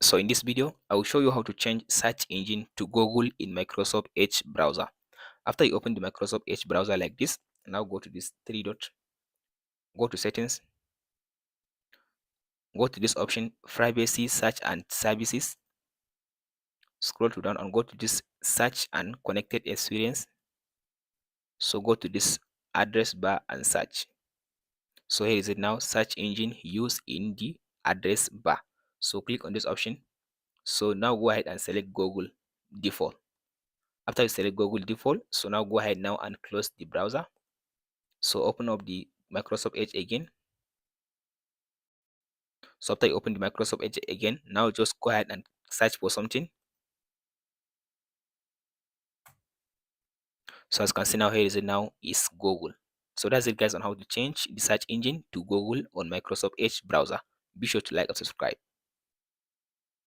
So in this video, I will show you how to change search engine to Google in Microsoft Edge browser. After you open the Microsoft Edge browser like this, now go to this three dot, go to settings, go to this option privacy search and services, scroll to down and go to this search and connected experience. So go to this address bar and search. So here is it now, search engine used in the address bar. So click on this option. So now go ahead and select Google default. After you select Google default, so now go ahead now and close the browser. So open up the Microsoft Edge again. So after you open the Microsoft Edge again, now just go ahead and search for something. So as you can see now, here is it now, is Google. So that's it guys on how to change the search engine to Google on Microsoft Edge browser. Be sure to like and subscribe.